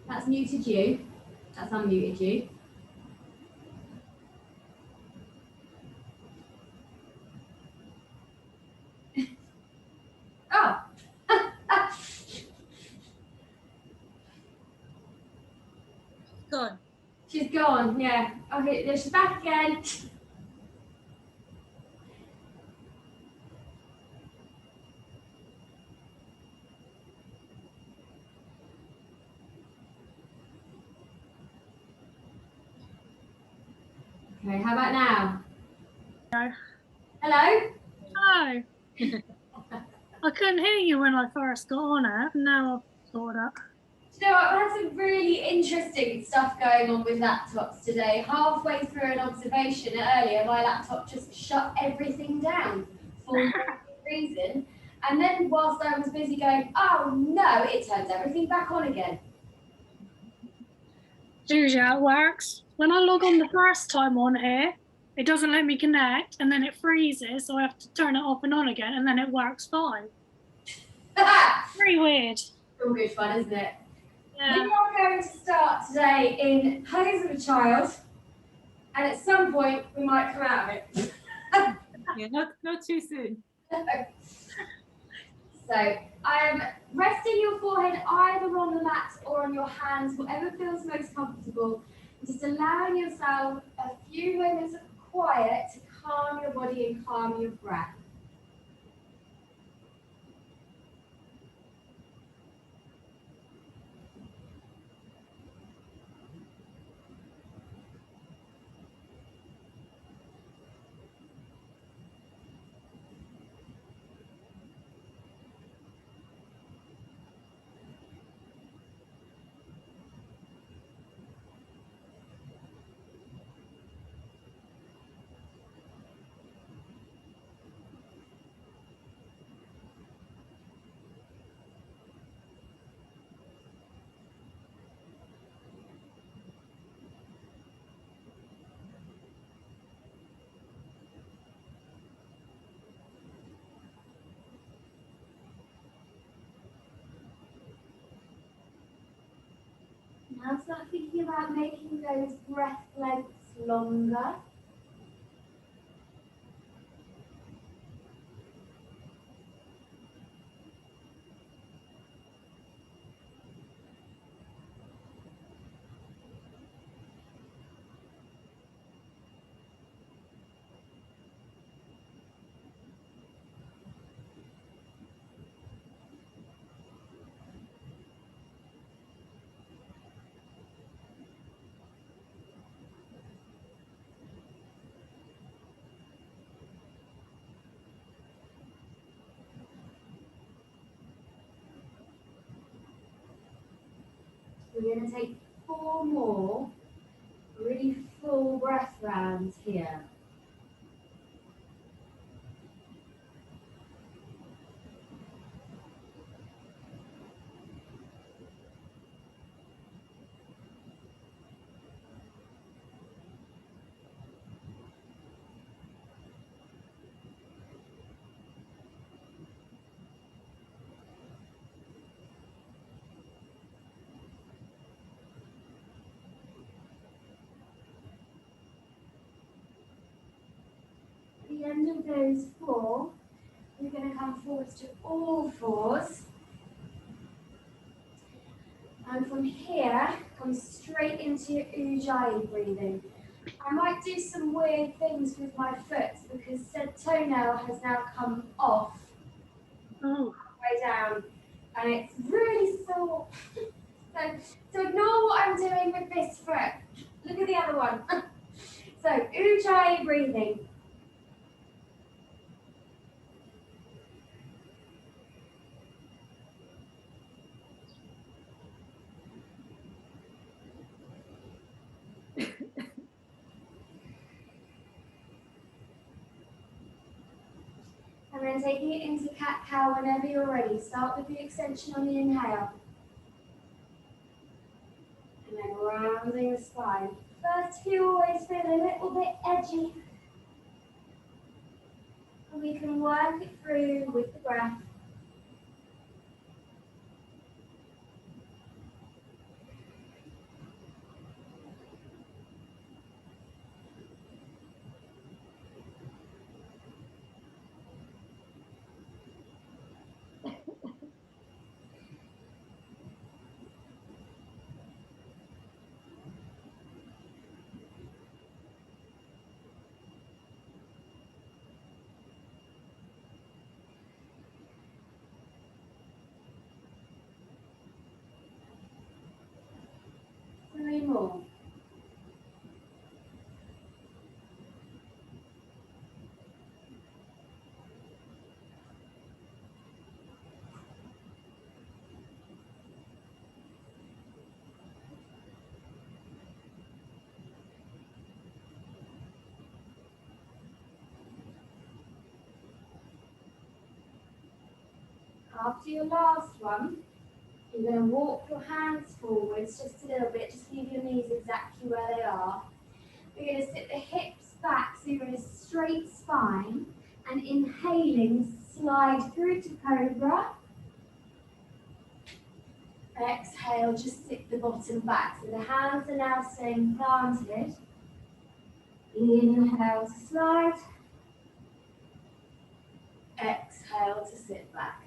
That's muted you. That's unmuted you. Oh. Gone. She's gone, yeah. Okay, there she's back again. Okay, how about now? No. Hello? Hi. I couldn't hear you when I first got on it. Now I've got it. Do you know what? I've had some really interesting stuff going on with laptops today. Halfway through an observation earlier, my laptop just shut everything down for no reason. And then whilst I was busy going, oh no, it turns everything back on again. Usually how it works. When I log on the first time on here, it doesn't let me connect and then it freezes, so I have to turn it off and on again and then it works fine. Very weird. All good fun, isn't it? Yeah. We are going to start today in Pose of a Child, and at some point we might come out of it. Yeah, not too soon. So I am resting your forehead either on the mat or on your hands, whatever feels most comfortable. Just allowing yourself a few moments of quiet to calm your body and calm your breath. Now start thinking about making those breath lengths longer. We're going to take 4 more really full breath rounds here. At the end of those 4, we're going to come forwards to all 4s. And from here, come straight into your Ujjayi breathing. I might do some weird things with my foot because said toenail has now come off way down and it's really sore. So ignore what I'm doing with this foot. Look at the other one. So Ujjayi breathing. And then taking it into cat-cow whenever you're ready. Start with the extension on the inhale. And then rounding the spine. First few always feel a little bit edgy. And we can work it through with the breath. After your last one, you're going to walk your hands forwards just a little bit, just leave your knees exactly where they are. We're going to sit the hips back so you're in a straight spine, and inhaling, slide through to cobra. Exhale, just sit the bottom back. So the hands are now staying planted. Inhale to slide. Exhale to sit back.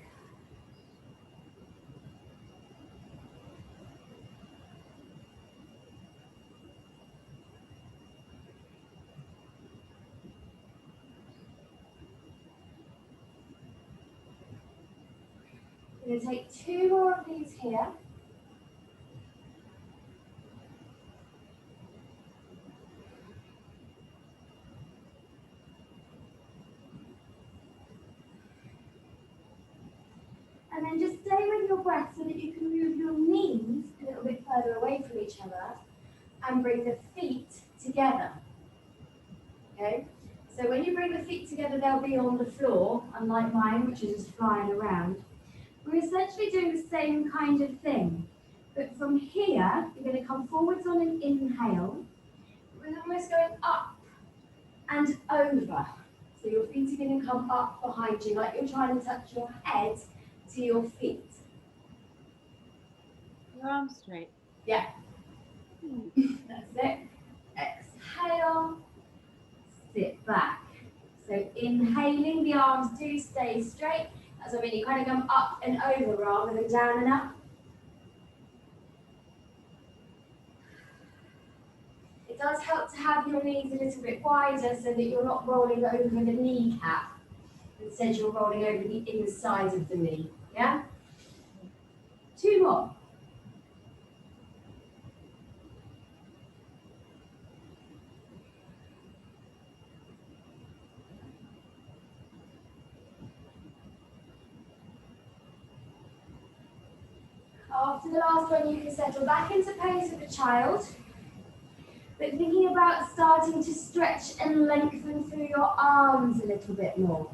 We're going to take 2 more of these here. And then just stay with your breath so that you can move your knees a little bit further away from each other and bring the feet together. Okay? So when you bring the feet together, they'll be on the floor, unlike mine, which is just flying around. We're essentially doing the same kind of thing. But from here, you're going to come forwards on an inhale. We're almost going up and over. So your feet are going to come up behind you, like you're trying to touch your head to your feet. Your arms straight. Yeah. That's it. Exhale. Sit back. So inhaling, the arms do stay straight. That's what I mean, you kind of come up and over rather than down and up. It does help to have your knees a little bit wider so that you're not rolling over the kneecap. Instead, you're rolling over the inside of the knee. Yeah? 2 more. After the last one, you can settle back into pose of a child, but thinking about starting to stretch and lengthen through your arms a little bit more.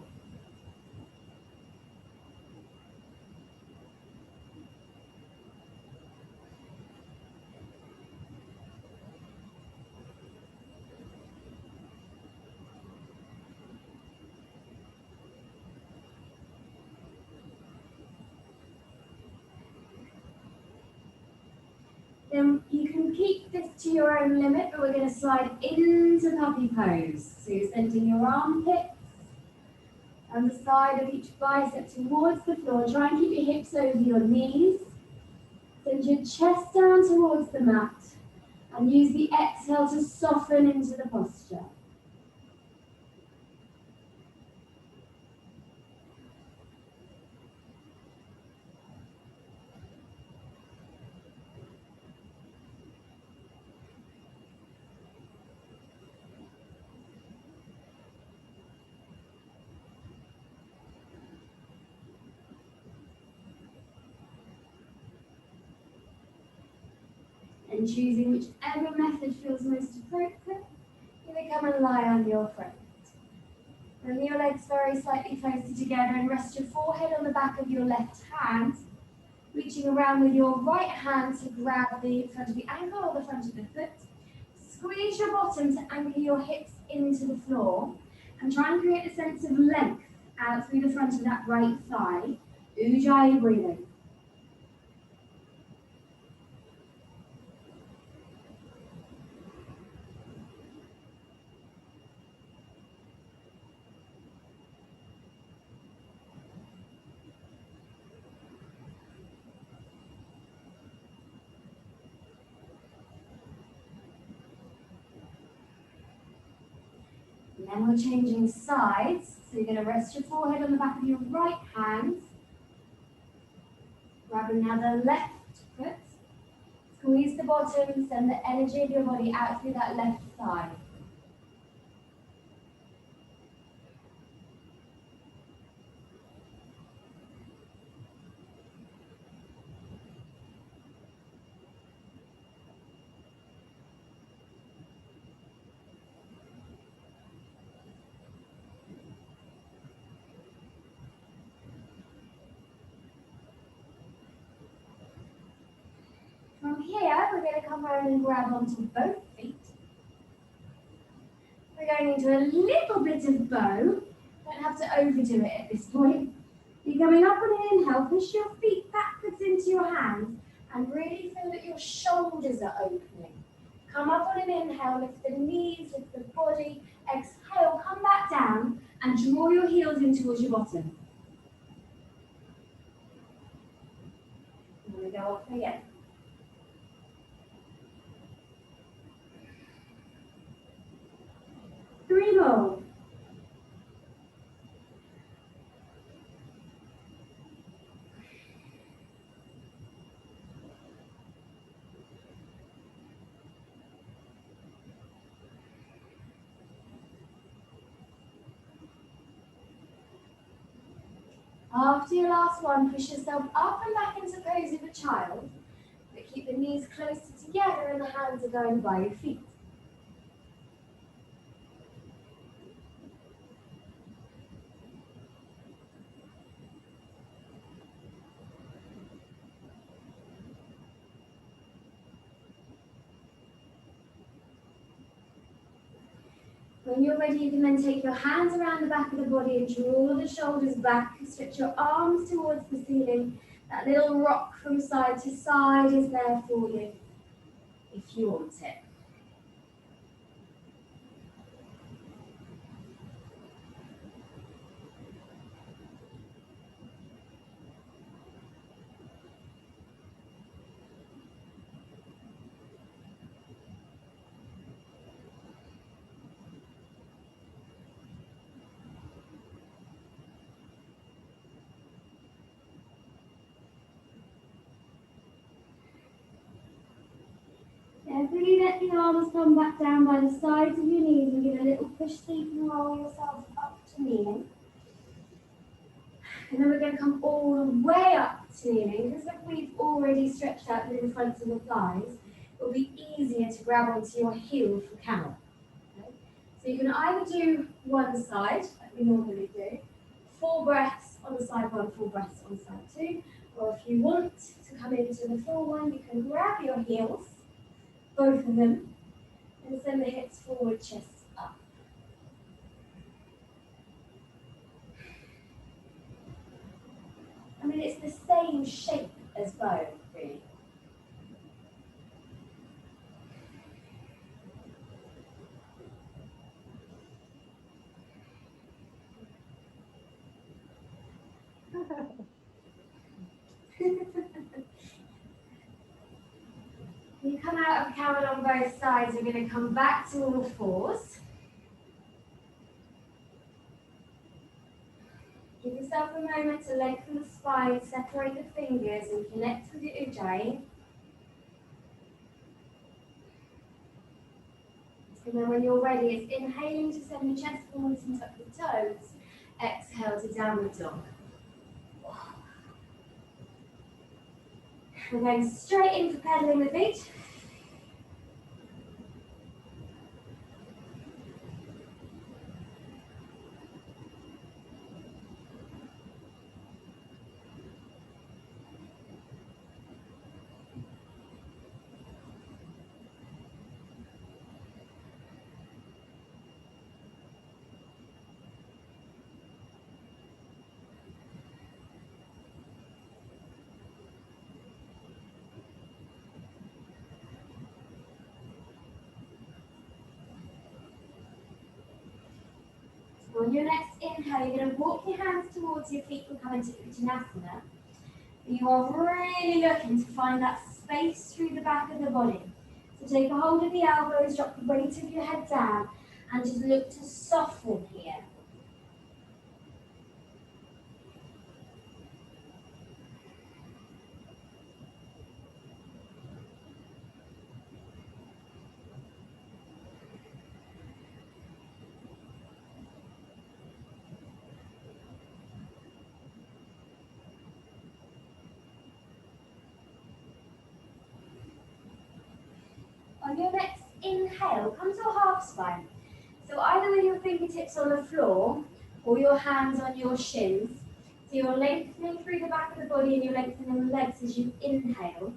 Then you can keep this to your own limit, but we're going to slide into puppy pose. So you're sending your armpits and the side of each bicep towards the floor. Try and keep your hips over your knees. Send your chest down towards the mat and use the exhale to soften into the posture. And choosing whichever method feels most appropriate, you're going to come and lie on your front. Bring your legs very slightly closer together and rest your forehead on the back of your left hand, reaching around with your right hand to grab the front of the ankle or the front of the foot. Squeeze your bottom to anchor your hips into the floor and try and create a sense of length out through the front of that right thigh. Ujjayi breathing. And then we're changing sides. So you're going to rest your forehead on the back of your right hand. Grab now the left foot. Squeeze the bottom, send the energy of your body out through that left thigh. here, we're going to come around and grab onto both feet. We're going into a little bit of bow. Don't have to overdo it at this point. You're coming up on an inhale, push your feet backwards into your hands and really feel that your shoulders are opening. Come up on an inhale, lift the knees, lift the body. Exhale, come back down and draw your heels in towards your bottom. And we go up again. Three more. After your last one, push yourself up and back into pose of a child, but keep the knees closer together and the hands are going by your feet. When you're ready, you can then take your hands around the back of the body and draw the shoulders back. Stretch your arms towards the ceiling. That little rock from side to side is there for you, if you want it. Really let the arms come back down by the sides of your knees and give a little push so you can roll yourself up to kneeling. And then we're going to come all the way up to kneeling. Because if we've already stretched out the fronts of the thighs, it will be easier to grab onto your heel for camel. Okay? So you can either do one side, like we normally do, 4 breaths on the side 1, 4 breaths on the side 2, or if you want to come into the full one, you can grab your heels, both of them, and send the hips forward, chest up. I mean, it's the same shape as bow, really. When you come out of camel on both sides, you're going to come back to all fours. Give yourself a moment to lengthen the spine, separate the fingers and connect with your ujjayi. And then when you're ready, it's inhaling to send the chest forwards and tuck the toes. Exhale to downward dog. We're going straight in for pedaling the feet. On your next inhale, you're going to walk your hands towards your feet and come into Uttanasana. You are really looking to find that space through the back of the body. So take a hold of the elbows, drop the weight of your head down, and just look to soften here. On your next inhale, come to a half spine. So either with your fingertips on the floor or your hands on your shins. So you're lengthening through the back of the body and you're lengthening the legs as you inhale.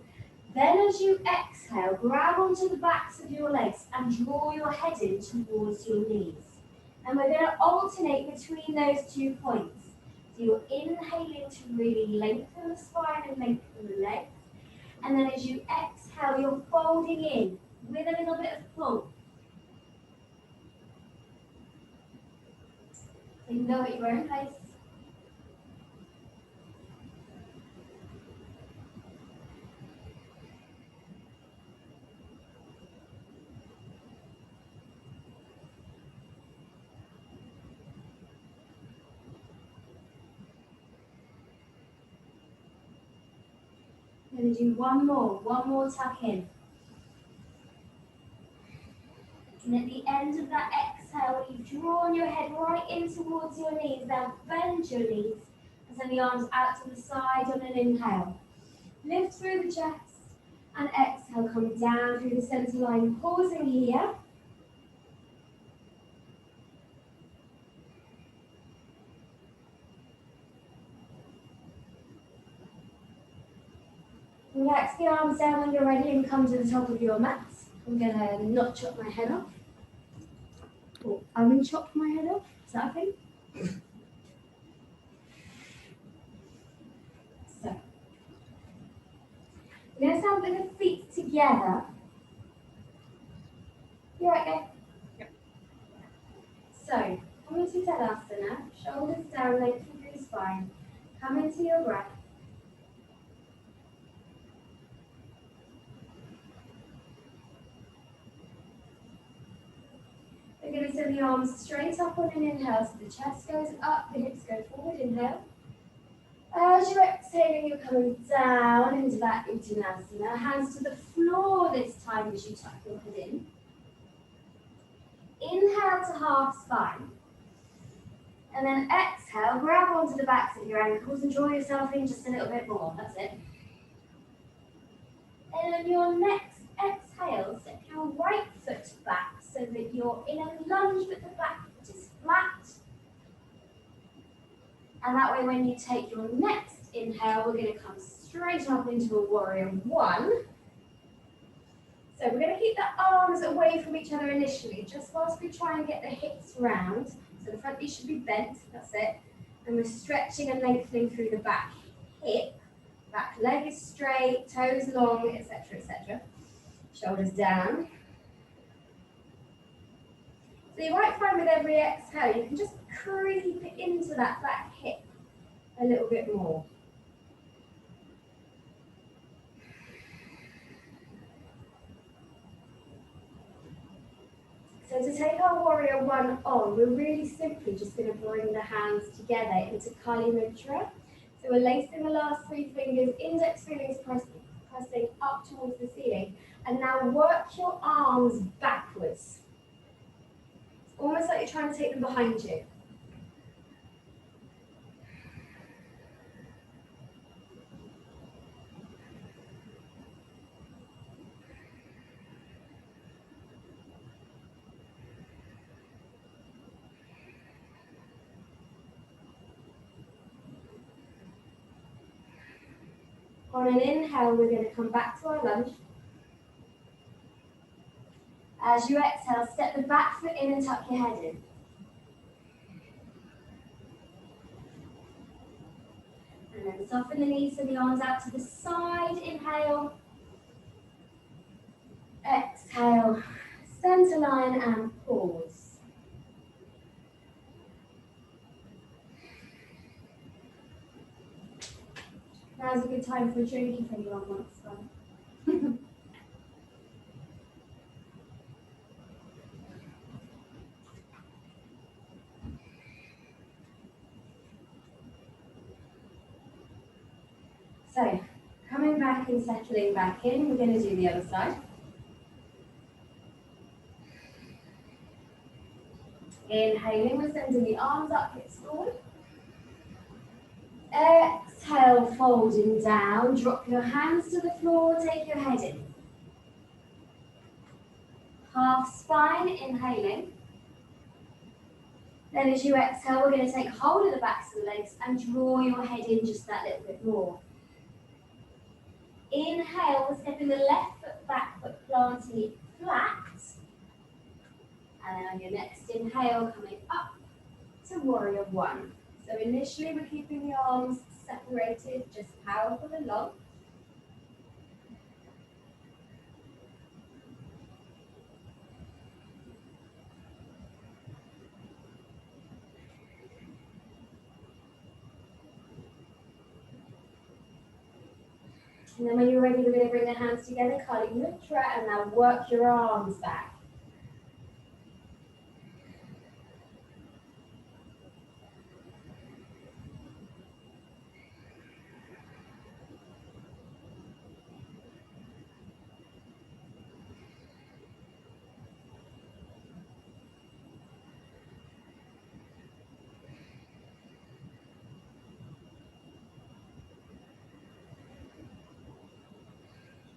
Then as you exhale, grab onto the backs of your legs and draw your head in towards your knees. And we're going to alternate between those 2 points. So you're inhaling to really lengthen the spine and lengthen the legs. And then as you exhale, you're folding in with a little bit of pull. So you can go at your own pace. I'm going to do one more tuck in. And at the end of that exhale, you've drawn your head right in towards your knees. Now bend your knees and send the arms out to the side on an inhale. Lift through the chest and exhale, come down through the center line, pausing here. Relax the arms down when you're ready and come to the top of your mat. I'm going to not chop my head off. Or unchop my head off. Is that a thing? So, we're going to stand with the feet together. You right there? Yep. So, come into Tadasana, shoulders down, lengthen through the spine. Come into your breath. We're going to send the arms straight up on an inhale, so the chest goes up, the hips go forward, inhale. As you're exhaling, you're coming down into that Uttanasana. Hands to the floor this time as you tuck your head in. Inhale to half spine. And then exhale, grab onto the backs of your ankles and draw yourself in just a little bit more. That's it. And on your next exhale, step your right foot back so that you're in a lunge with the back foot is flat. And that way when you take your next inhale, we're going to come straight up into a warrior one. So we're going to keep the arms away from each other initially, just whilst we try and get the hips round. So the front knee should be bent, that's it. And we're stretching and lengthening through the back hip. Back leg is straight, toes long, etc., etc. Shoulders down. So you might find with every exhale, you can just creep into that back hip a little bit more. So to take our warrior one on, we're really simply just going to bring the hands together into Kali Mudra. So we're lacing the last 3 fingers, index fingers pressing up towards the ceiling. And now work your arms backwards. It's almost like you're trying to take them behind you. On an inhale, we're going to come back to our lunge. As you exhale, step the back foot in and tuck your head in. And then soften the knees so the arms out to the side. Inhale. Exhale. Center line and pause. Now's a good time for a drink if anyone wants one. So, coming back and settling back in, we're going to do the other side. Inhaling, we're sending the arms up, hips forward. Exhale, folding down. Drop your hands to the floor, take your head in. Half spine, inhaling. Then as you exhale, we're going to take hold of the backs of the legs and draw your head in just that little bit more. Inhale, we're stepping the left foot back, but planting it flat. And then on your next inhale, coming up to warrior one. So initially we're keeping the arms separated, just powerful and long. And then when you're ready, we're going to bring the hands together, Kali Mudra, and now work your arms back.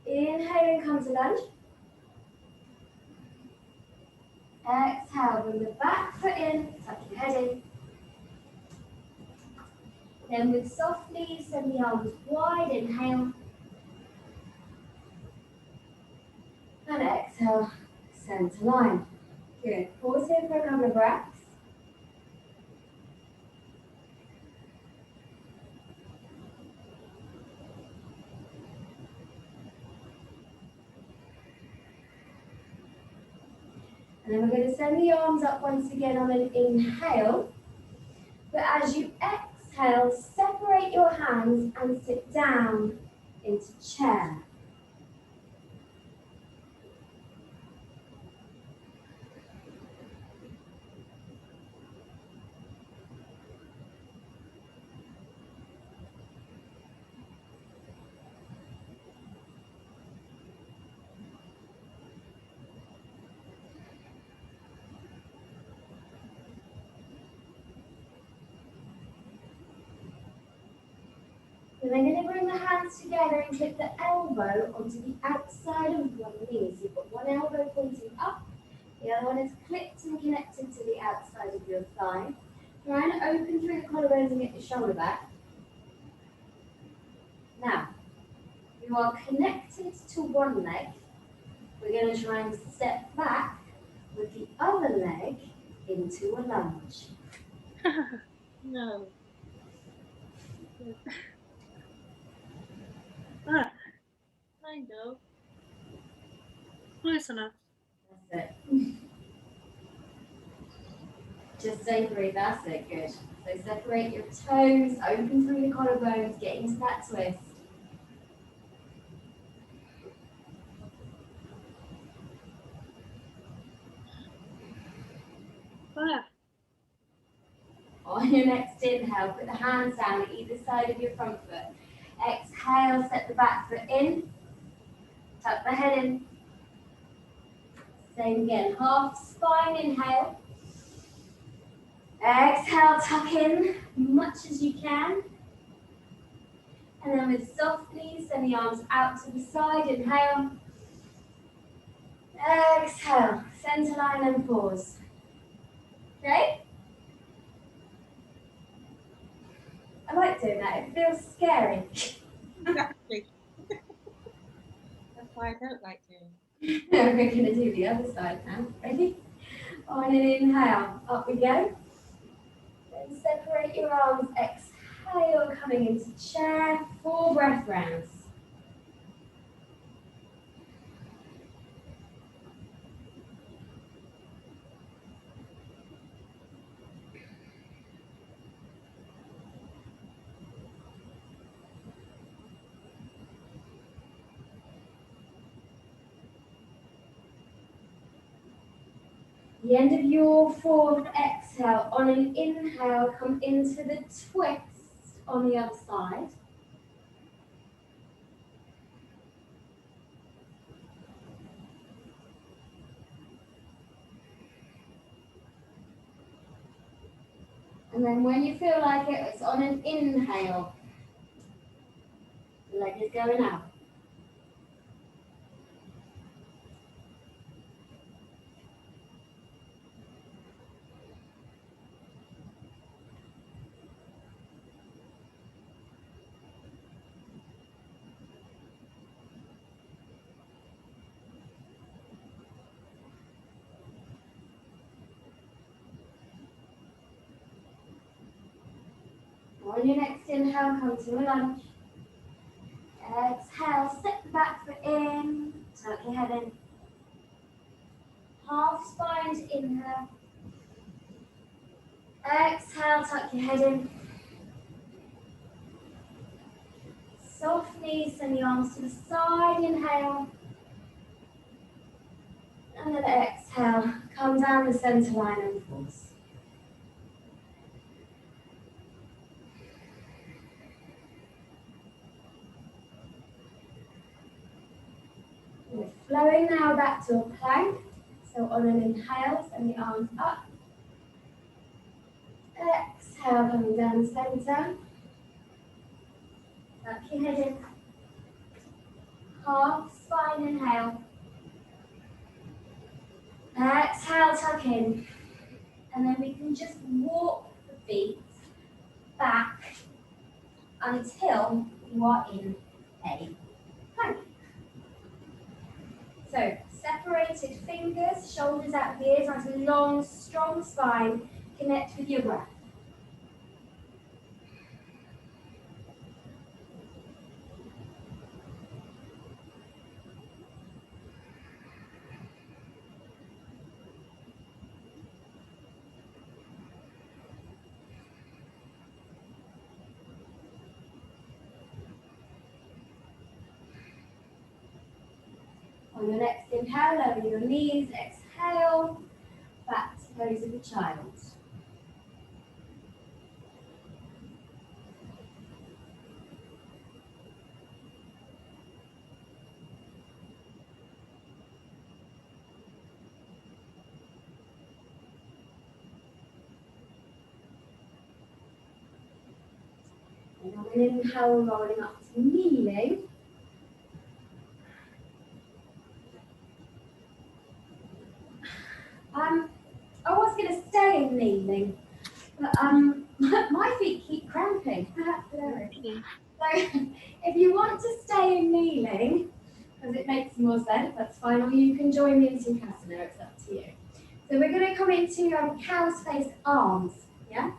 Inhaling, come to lunge. Exhale, bring the back foot in, tuck your head in. Then with soft knees, send the arms wide, inhale. And exhale, center line. Good. Pause here for a couple of breaths. And then we're going to send the arms up once again on an inhale. But as you exhale, separate your hands and sit down into chair. And then going to bring the hands together and clip the elbow onto the outside of one knee. So you've got one elbow pointing up, the other one is clipped and connected to the outside of your thigh. Try and open through the collarbones and get your shoulder back. Now, you are connected to one leg. We're going to try and step back with the other leg into a lunge. No. Ah, Kind of. close enough. That's it. Just stay breathe, that's it, good. So separate your toes, open through the collarbones, get into that twist. Ah, On your next inhale, put the hands down at either side of your front foot. Exhale, set the back foot in, tuck the head in. Same again, half spine inhale. Exhale, tuck in much as you can. And then with soft knees, send the arms out to the side, inhale. Exhale, center line and pause. Okay? I like doing that, it feels scary. Exactly. That's why I don't like doing it. We're going to do the other side now. Ready? On an inhale, up we go. Then separate your arms, exhale, coming into chair, 4 breath rounds. The end of your 4th exhale, on an inhale, come into the twist on the other side. And then when you feel like it, it's on an inhale. The leg is going out. On your next inhale, come to a lunge. Exhale, step the back foot in, tuck your head in. Half spine to inhale. Exhale, tuck your head in. Soft knees, send the arms to the side, inhale. And then exhale, come down the center line and pause. We're flowing now back to a plank. So on an inhale, send the arms up. Exhale, coming down the center. Tuck your head in. Half spine inhale. Exhale, tuck in. And then we can just walk the feet back until you are in a plank. So, separated fingers, shoulders out of the ears, nice long, strong spine. Connect with your breath. On your next inhale, lower your knees, exhale, back to pose of a child. And on an inhale, rolling up to kneeling. I was going to stay in kneeling, but my feet keep cramping. So if you want to stay in kneeling, because it makes more sense, that's fine, or you can join me in Sukhasana, it's up to you. So we're going to come into cow's face arms, yeah?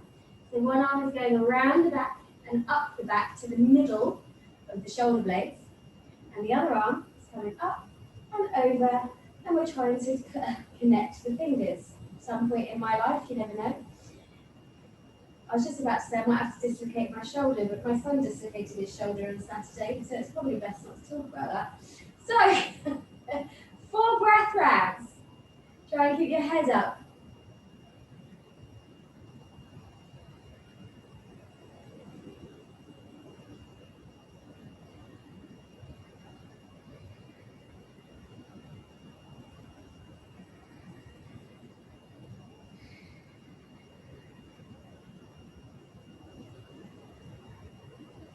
So one arm is going around the back and up the back to the middle of the shoulder blades, and the other arm is coming up and over, and we're trying to connect the fingers. At some point in my life, you never know. I was just about to say I might have to dislocate my shoulder, but my son dislocated his shoulder on Saturday, so it's probably best not to talk about that. So, 4 breath rounds. Try and keep your head up.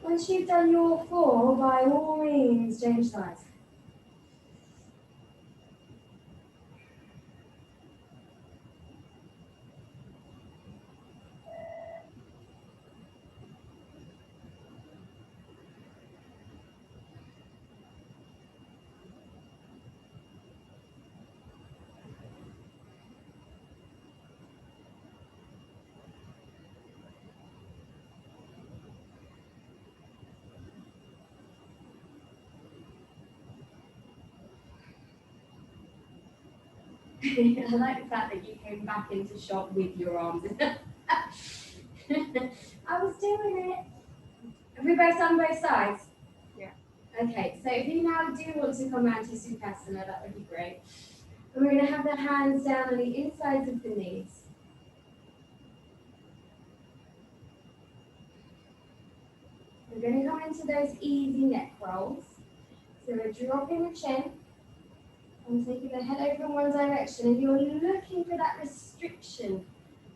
Once you've done your 4, by all means, change sides. I like the fact that you came back into shot with your arms. I was doing it. Have we both done both sides? Yeah. Okay, so if you now do want to come round to Sukhasana, that would be great. And we're going to have the hands down on the insides of the knees. We're going to come into those easy neck rolls. So we're dropping the chin and taking the head over in one direction, and you're looking for that restriction,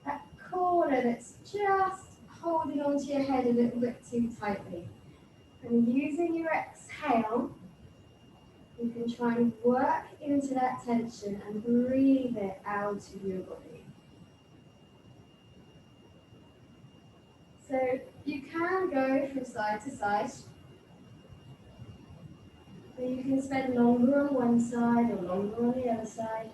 that corner that's just holding onto your head a little bit too tightly. And using your exhale, you can try and work into that tension and breathe it out of your body. So you can go from side to side. So you can spend longer on one side or longer on the other side.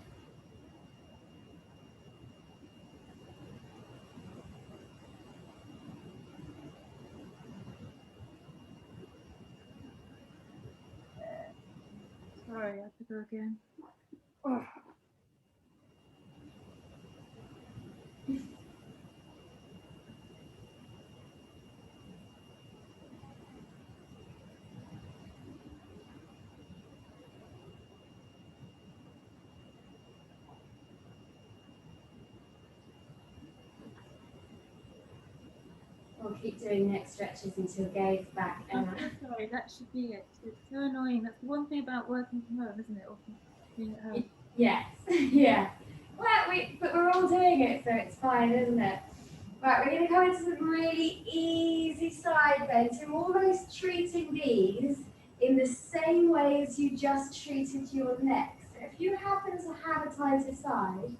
Sorry, I have to go again. Oh. We'll keep doing neck stretches until Gabe's back, I'm Emma. so sorry, that should be it. It's so annoying. That's the one thing about working from home, isn't it? Or being at home. Yes, yeah. Well, but we're all doing it, so it's fine, isn't it? Right, we're going to go into some really easy side bends. You're almost treating these in the same way as you just treated your neck. So if you happen to have a tighter side,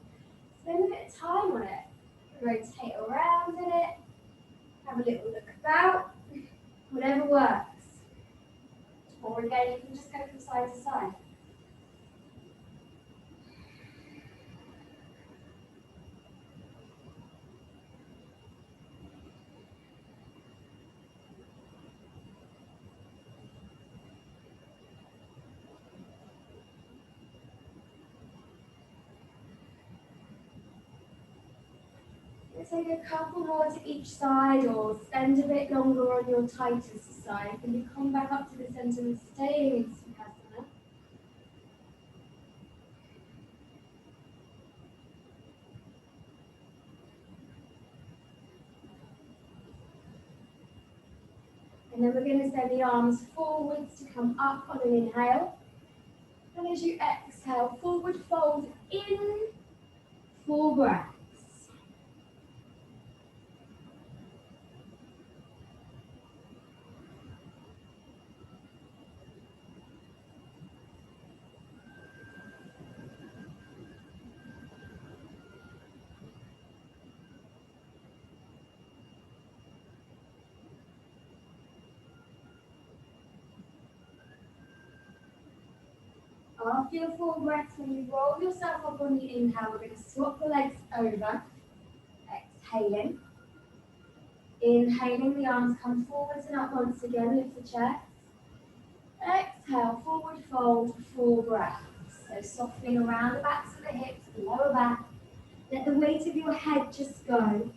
spend a bit of time on it. Rotate around in it, have a little look about, whatever works. Or again, you can just go from side to side. Take a couple more to each side or spend a bit longer on your tightest side. Can you come back up to the center and stay in Sukhasana? And then we're going to send the arms forwards to come up on an inhale. And as you exhale, forward fold in, 4 breaths. After your 4 breaths, when you roll yourself up on the inhale, we're going to swap the legs over. Exhaling. Inhaling, the arms come forwards and up once again, lift the chest. Exhale, forward fold, 4 breaths. So softening around the backs of the hips, the lower back. Let the weight of your head just go.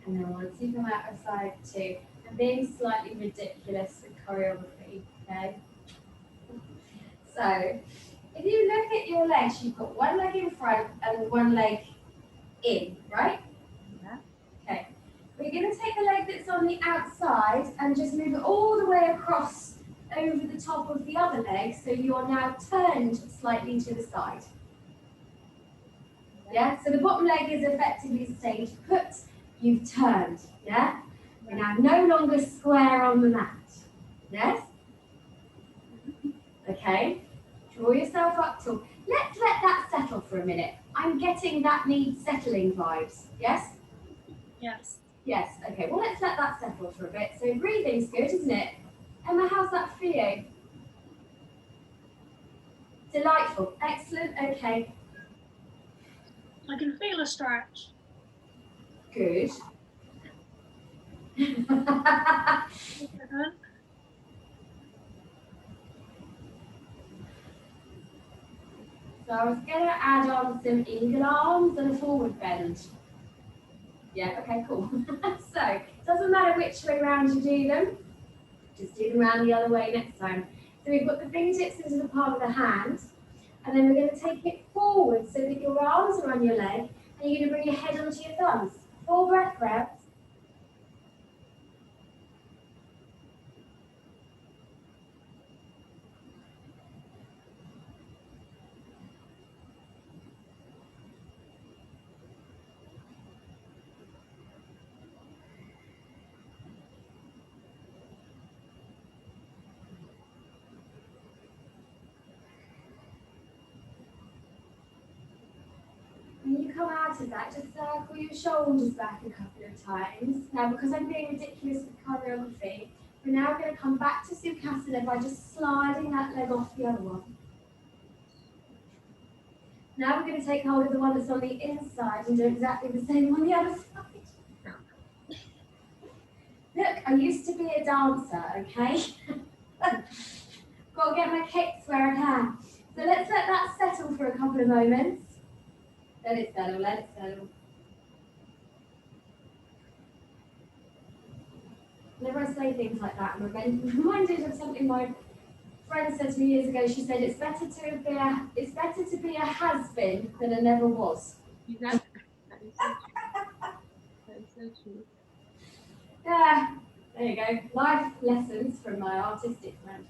And then once you come out of side 2, I'm being slightly ridiculous with choreography, okay? So, if you look at your legs, you've got one leg in front and one leg in, right? Yeah. Okay. We're going to take the leg that's on the outside and just move it all the way across over the top of the other leg, so you're now turned slightly to the side. Yeah, so the bottom leg is effectively stayed put, you've turned, yeah? You're now no longer square on the mat, yes? Okay, draw yourself up tall. Let's let that settle for a minute. I'm getting that needs settling vibes, yes? Yes. Yes, okay, well let's let that settle for a bit. So breathing's good, isn't it? Emma, how's that for you? Delightful, excellent, okay, I can feel a stretch. good. So I was going to add on some eagle arms and a forward bend. Yeah, okay, cool. So, it doesn't matter which way round you do them, just do them around the other way next time. So we've got the fingertips into the palm of the hand, and then we're going to take it forward so that your arms are on your leg, and you're going to bring your head onto your thumbs. 4 breath grabs. come out of that, just circle your shoulders back a couple of times. Now, because I'm being ridiculous with choreography, we're now going to come back to Sukhasana by just sliding that leg off the other one. Now we're going to take hold of the one that's on the inside and do exactly the same on the other side. Look, I used to be a dancer, okay? Got to get my kicks where I can. So let's let that settle for a couple of moments. Let it settle, let it settle. Whenever I say things like that, I'm reminded of something my friend said to me years ago. She said it's better to be a has-been than a never was. Exactly. That is so true. That is so true. Yeah, there you go. Life lessons from my artistic friend.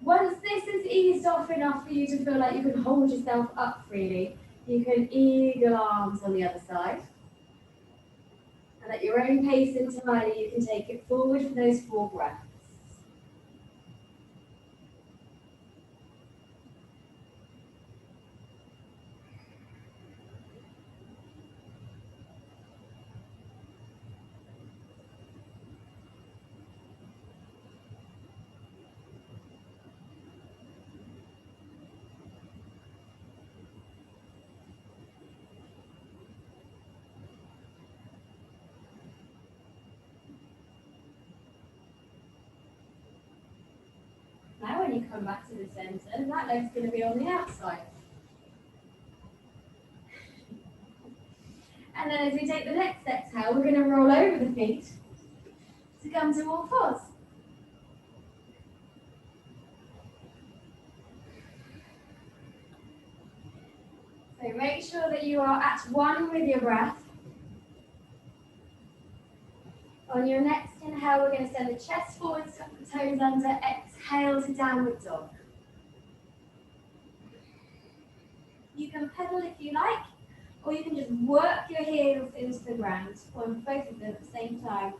Once this is eased off enough for you to feel like you can hold yourself up freely, you can eagle arms on the other side. And at your own pace entirely, you can take it forward for those 4 breaths. Now when you come back to the centre, that leg's going to be on the outside. And then as we take the next exhale, we're going to roll over the feet to come to all fours. So make sure that you are at one with your breath. On your next inhale, we're going to send the chest forward, tuck the toes under, exhale to downward dog. You can pedal if you like, or you can just work your heels into the ground, or both of them at the same time.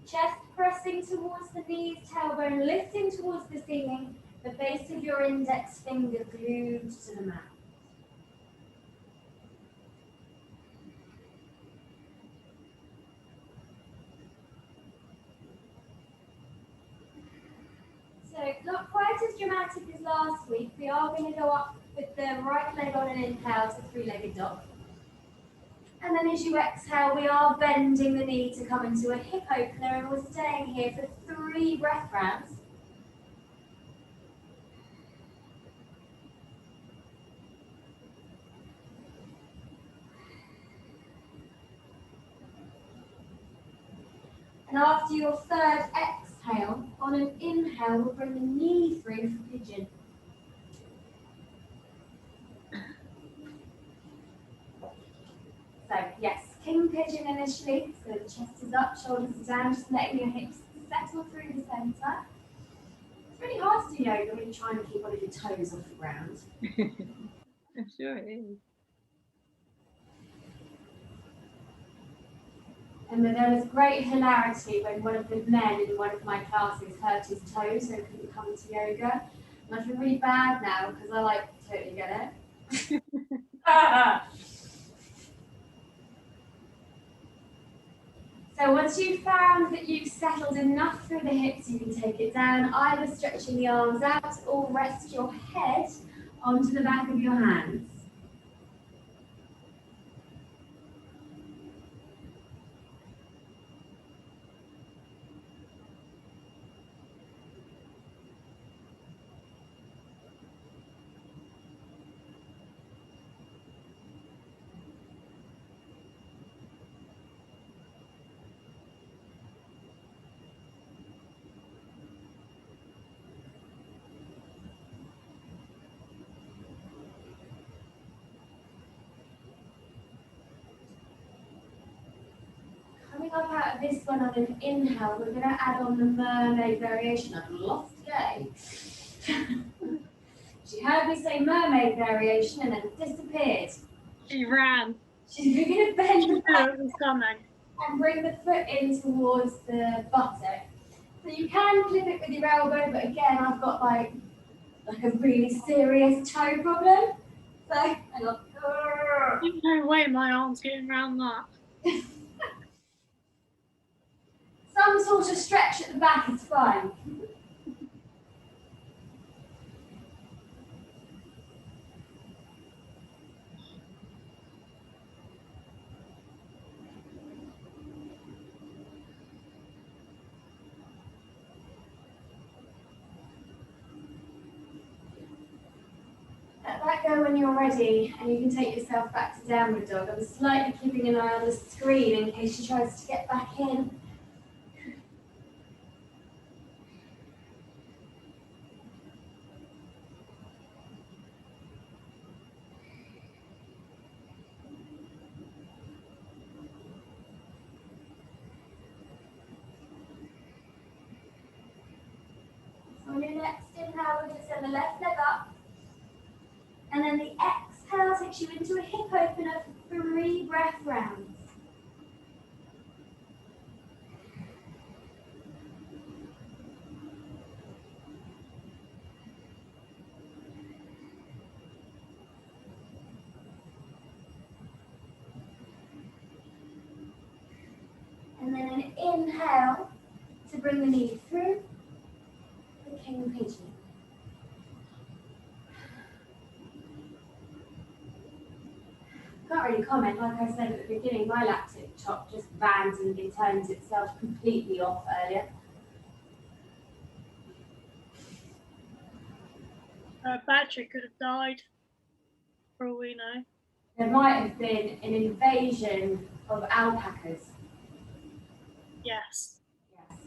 Chest pressing towards the knees, tailbone lifting towards the ceiling, the base of your index finger glued to the mat. So not quite as dramatic as last week. We are going to go up with the right leg on an inhale to 3-legged dog. And then as you exhale, we are bending the knee to come into a hip opener, and we're staying here for 3 breath rounds. And after your 3rd exhale, on an inhale, we'll bring the knee through for pigeon. So yes, king pigeon initially, so the chest is up, shoulders are down, just letting your hips settle through the centre. It's really hard to do yoga when you're trying to keep one of your toes off the ground. I'm sure it is. And there was great hilarity when one of the men in one of my classes hurt his toe, so he couldn't come to yoga. And I feel really bad now because I totally get it. So once you've found that you've settled enough through the hips, you can take it down, either stretching the arms out or rest your head onto the back of your hands. Coming up out of this one on an inhale, we're going to add on the mermaid variation. I've lost Jay. She heard me say mermaid variation and then disappeared. She ran. She's going to bend the back It was coming. and bring the foot in towards the buttock. So you can clip it with your elbow, but again, I've got like a really serious toe problem. So Hang on. There's no way my arm's getting around that. Some sort of stretch at the back is fine. Let that go when you're ready, and you can take yourself back to downward dog. I'm slightly keeping an eye on the screen in case she tries to get back in. So on your next inhale, we'll just send the left leg up. And then the exhale takes you into a hip opener for 3 breath rounds. And then an inhale to bring the knee through the king pigeon. Can't really comment, like I said at the beginning, my laptop just randomly turns itself completely off earlier. Her battery could have died, for all we know. There might have been an invasion of alpacas. Yes. Yes.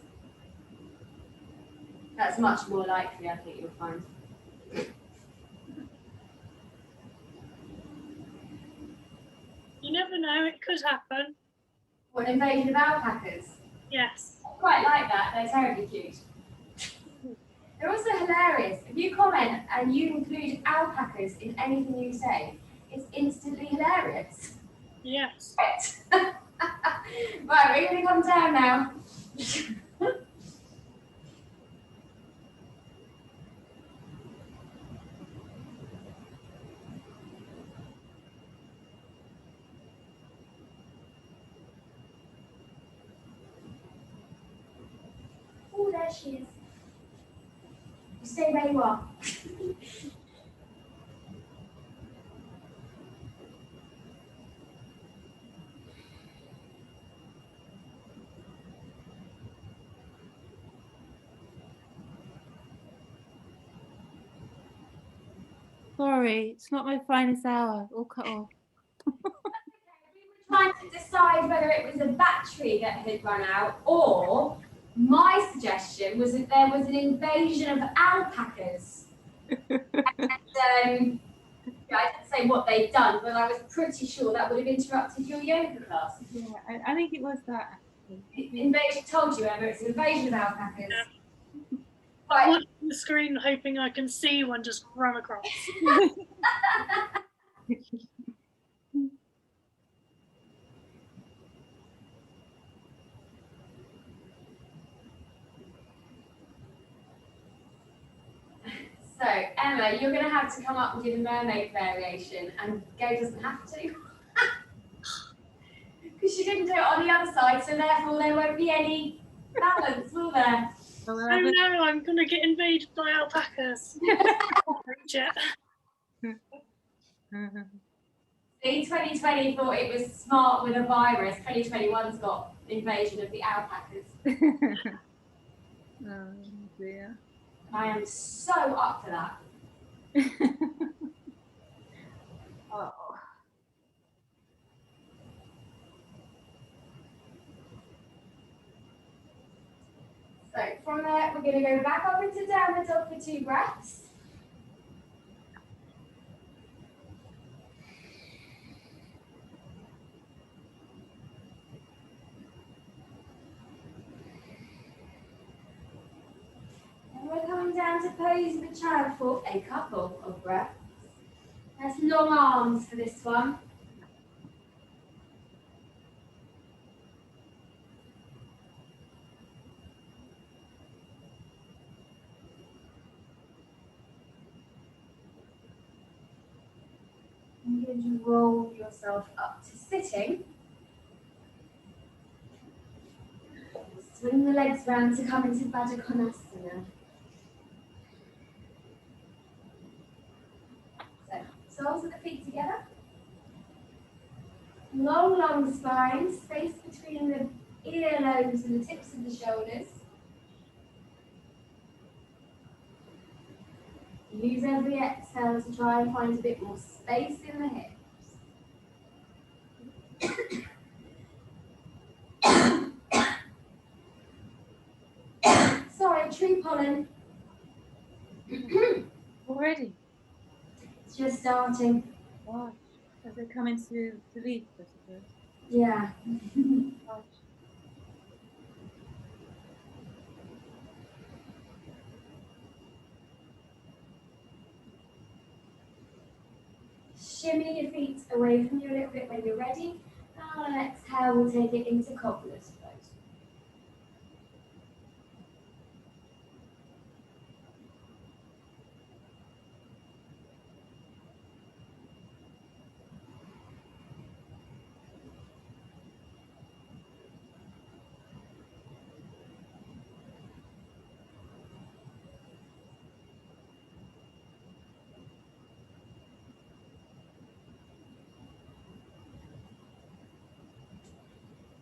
That's much more likely, I think you'll find. You never know, it could happen. What, an invasion of alpacas? Yes. I quite like that, they're terribly cute. They're also hilarious. If you comment and you include alpacas in anything you say, it's instantly hilarious. Yes. Right, we're going to come down now. Oh, there she is. You stay where you are. Sorry, it's not my finest hour. All cut off. We were trying to decide whether it was a battery that had run out, or my suggestion was that there was an invasion of alpacas. And I didn't say what they'd done, but I was pretty sure that would have interrupted your yoga class. Yeah, I think it was that. Invasion told you, Emma, it's an invasion of alpacas. Yeah. Right. I'm watching the screen hoping I can see one just run across. So, Emma, you're going to have to come up and do the mermaid variation, and Go doesn't have to. Because she didn't do it on the other side, so therefore there won't be any balance, will there? Oh no, I'm going to get invaded by alpacas. Reach it. See, 2020 thought it was smart with a virus. 2021's got invasion of the alpacas. Oh dear. I am so up for that. Oh. So from there, we're going to go back up into downward dog for 2 breaths. And we're coming down to pose of a child for a couple of breaths. That's long arms for this one. And you're going to roll yourself up to sitting. Swing the legs round to come into Baddha Konasana. So, soles of the feet together. Long, long spine, space between the earlobes and the tips of the shoulders. Use every exhale to try and find a bit more space in the hips. Sorry, tree pollen. Already? It's just starting. Gosh. As they come into leaf, I suppose. Yeah. Gosh. Shimmy your feet away from you a little bit when you're ready. And on an exhale, we'll take it into cobbler's pose.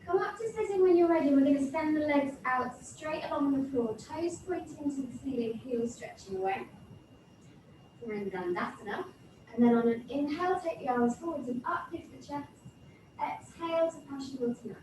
Come up to sitting when you're ready. We're going to send the legs out straight along the floor, toes pointing to the ceiling, heels stretching away. We're in Dandasana. And then on an inhale, take the arms forwards and up, lift the chest. Exhale to Paschimottanasana.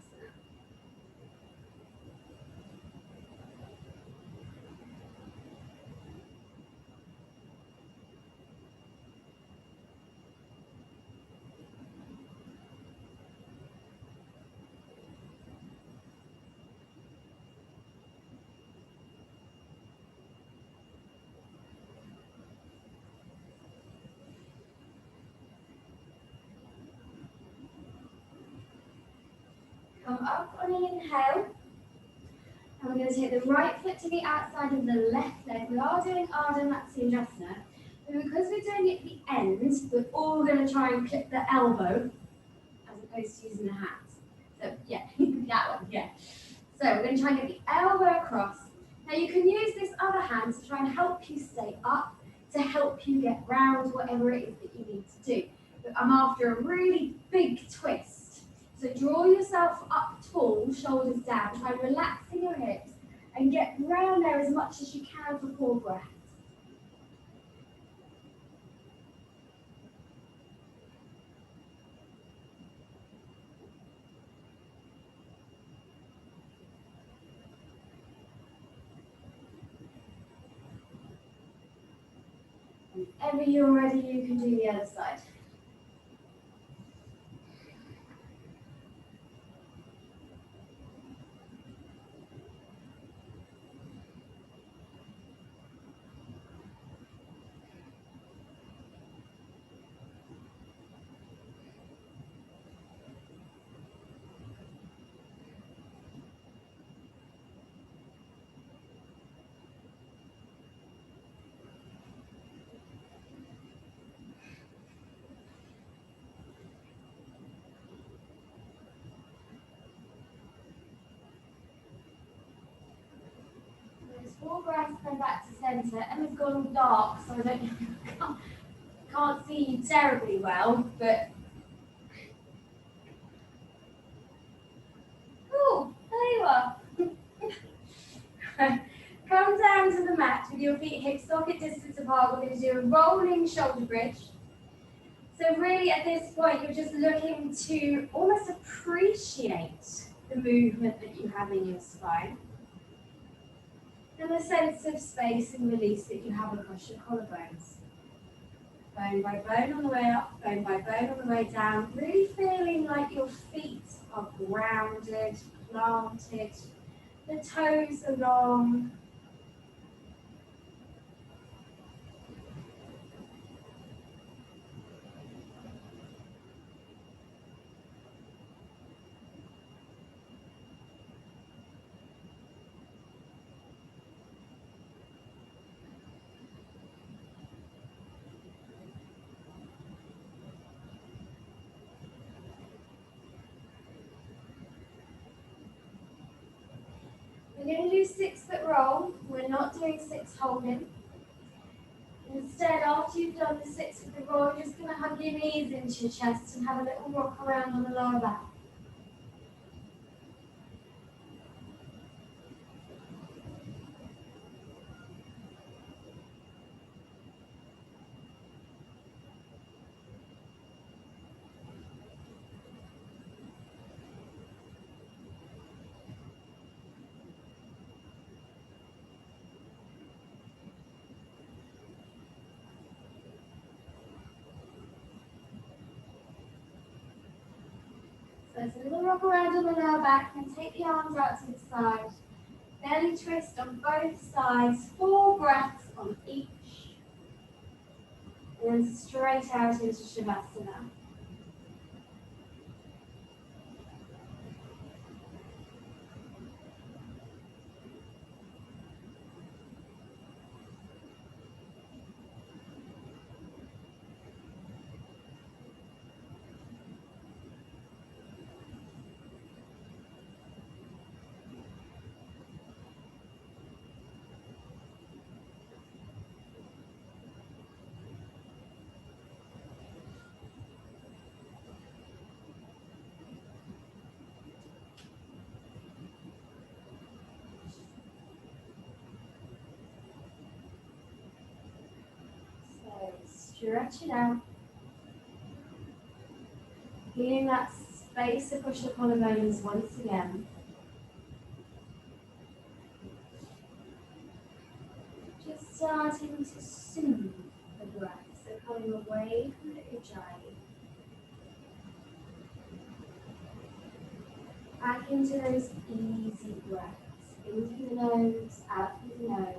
Come up on an inhale. And we're going to take the right foot to the outside of the left leg. We are doing Ardha Matsyendrasana. But because we're doing it at the end, we're all going to try and clip the elbow as opposed to using the hands. So, yeah, that one, yeah. So we're going to try and get the elbow across. Now you can use this other hand to try and help you stay up, to help you get round whatever it is that you need to do. But I'm after a really big twist. So draw yourself up tall, shoulders down, try relaxing your hips and get round there as much as you can for 4 breaths. Whenever you're ready, you can do the other side. There's 4 breaths, go back to centre. Emma's gone dark, so I can't see you terribly well, but oh, there you are. Come down to the mat with your feet hip socket distance apart. We're going to do a rolling shoulder bridge. So really at this point, you're just looking to almost appreciate the movement that you have in your spine and the sense of space and release that you have across your collarbones. Bone by bone on the way up, bone by bone on the way down, really feeling like your feet are grounded, planted, the toes are long. do 6 foot roll. We're not doing 6 holding. Instead, after you've done the 6 foot roll, you're just going to hug your knees into your chest and have a little rock around on the lower back. So it's a little rock around on the lower back and take the arms out to the side. Belly twist on both sides, 4 breaths on each. And then straight out into Shavasana. So stretch it out. Feeling that space to push the collarbones once again. Just starting to soothe the breath, so coming away from the ujjayi. Back into those easy breaths, in through the nose, out through the nose.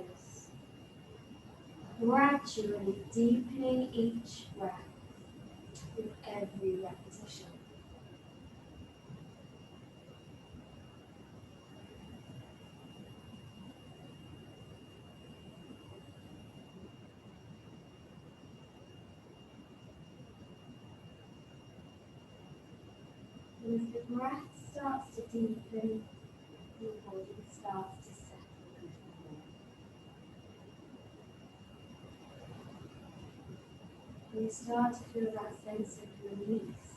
Gradually deepening each breath with every repetition. And as the breath starts to deepen, your body starts to settle a little more. And you start to feel that sense of release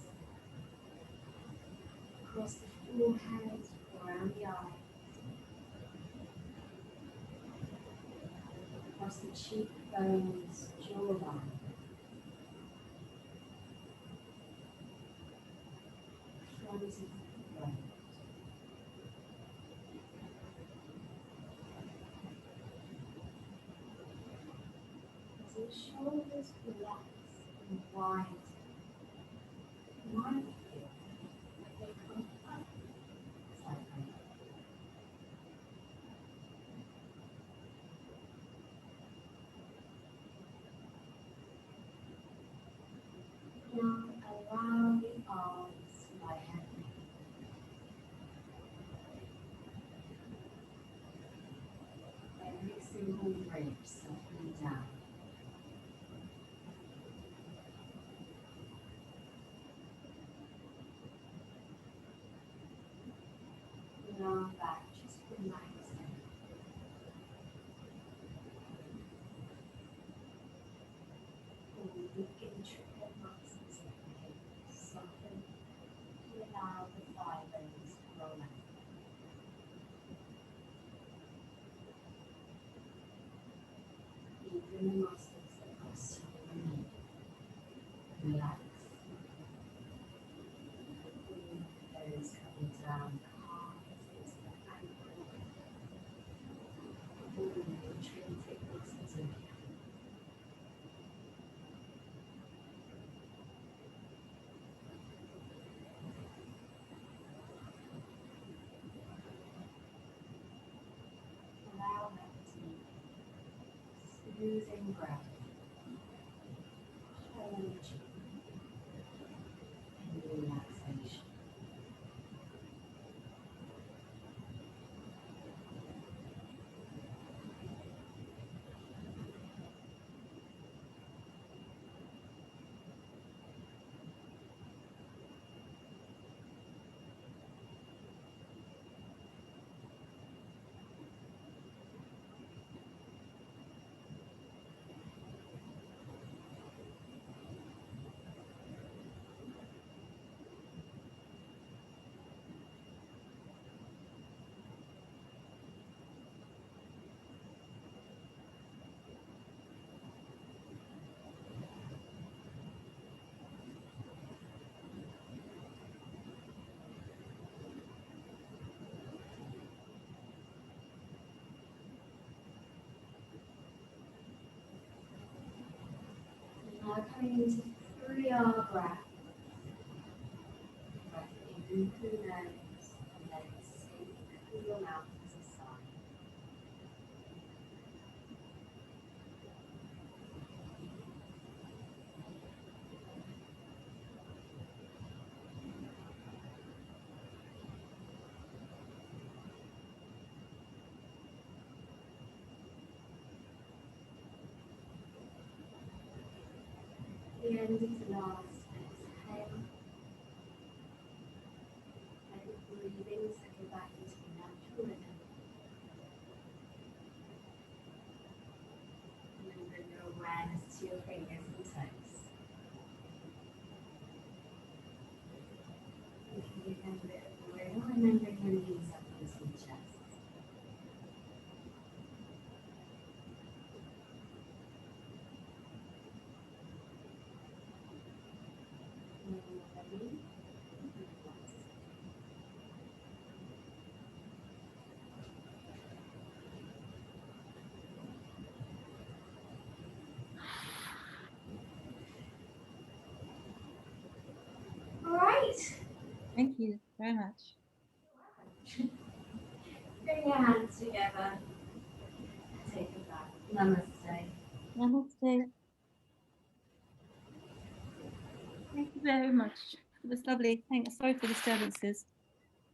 across the forehead, around the eyes, across the cheekbones, jawline, front of the throat. As your shoulders relax and widen, you might feel like they come up slightly. Now allow the arms to lie heavy. Every single rib settling down. The arm back, just relaxing. All the intricate muscles of the hips soften to allow the thigh bones to roll out. Even the muscles across your knee. Relax. Those coming down the calves into the ankle. All the intrinsic muscles of the ankle. Allow that deep, soothing breath. Hold you in relaxation. Now coming into 3R breath. Breath in through the nose and then sleep through your mouth as a sigh. The end of the last exhale. Let your breathing settle back into the natural rhythm. And then bring your awareness to your fingers and toes. You can give them a bit of room and then bring your knees up into your chest. And then when you're ready, relax. All right. Thank you very much. Bring your hands together. Take a breath. Namaste. Namaste. Thank you very much. It was lovely. Thanks. Sorry for disturbances.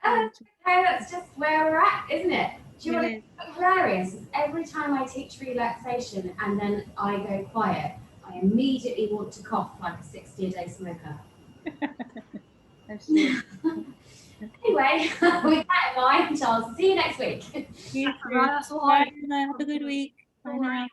Oh, okay, that's just where we're at, isn't it? Do you know It what's hilarious? Is every time I teach relaxation and then I go quiet, I immediately want to cough like a 60-a-day smoker. That's true. Anyway, with that in mind, Charles, see you next week. You too. Right, that's what I Bye. Have a good week. Bye now.